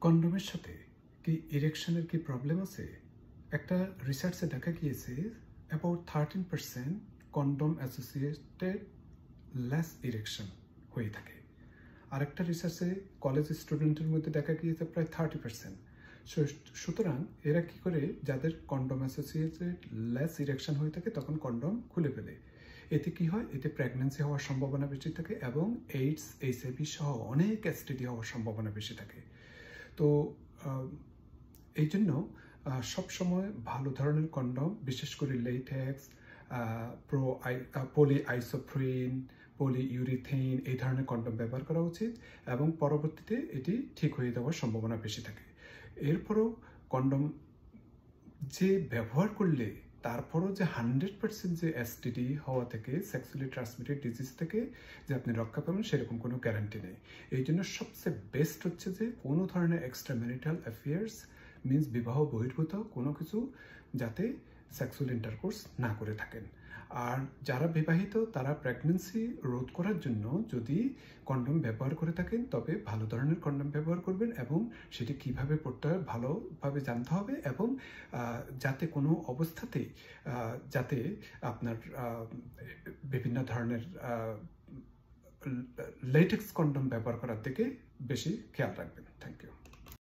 কন্ডোমের সাথে কি ইরেকশনের কি প্রবলেম আছে? একটা রিসার্চে দেখা গিয়েছে about 13% condom associated less erection হয়ে থাকে। আরেকটা রিসার্চে কলেজ স্টুডেন্টের মধ্যে দেখা গিয়েছে প্রায় 30%। সুতরাং এরা কি করে, যাদের কন্ডোম অ্যাসোসিয়েটেড লেস ইরেকশন হয়ে থাকে তখন কন্ডোম খুলে ফেলে। এতে কি হয়? এতে প্রেগন্যান্সি হওয়ার সম্ভাবনা বেশি থাকে এবং এইডস, এইচআইভি সহ অনেক এসটিডি হওয়ার সম্ভাবনা বেশি থাকে। তো এই জন্য সবসময় ভালো ধরনের কন্ডোম, বিশেষ করে লেটেক্স, পলি আইসোপ্রিন, পলি ইউরিথেন, এই ধরনের কন্ডোম ব্যবহার করা উচিত এবং পরবর্তীতে এটি ঠিক হয়ে যাওয়ার সম্ভাবনা বেশি থাকে। এরপরও কন্ডোম যে ব্যবহার করলে তারপরও যে 100% যে এসটিডি হওয়া থেকে, সেক্সুয়ালি ট্রান্সমিটেড ডিজিজ থেকে যে আপনি রক্ষা পাবেন সেরকম কোনো গ্যারান্টি নেই। এই জন্য সবচেয়ে বেস্ট হচ্ছে যে কোনো ধরনের এক্সট্রা ম্যারিটাল অ্যাফেয়ার্স মিনস বিবাহ বহির্ভূত কোনো কিছু যাতে সেক্সুয়াল ইন্টারকোর্স না করে থাকেন। আর যারা বিবাহিত তারা প্রেগন্যান্সি রোধ করার জন্য যদি কন্ডোম ব্যবহার করে থাকেন তবে ভালো ধরনের কন্ডোম ব্যবহার করবেন এবং সেটি কিভাবে পড়তে হয় ভালোভাবে জানতে হবে এবং যাতে কোনো অবস্থাতেই যাতে আপনার বিভিন্ন ধরনের লেটেক্স কন্ডোম ব্যবহার করার দিকে বেশি খেয়াল রাখবেন। Thank you.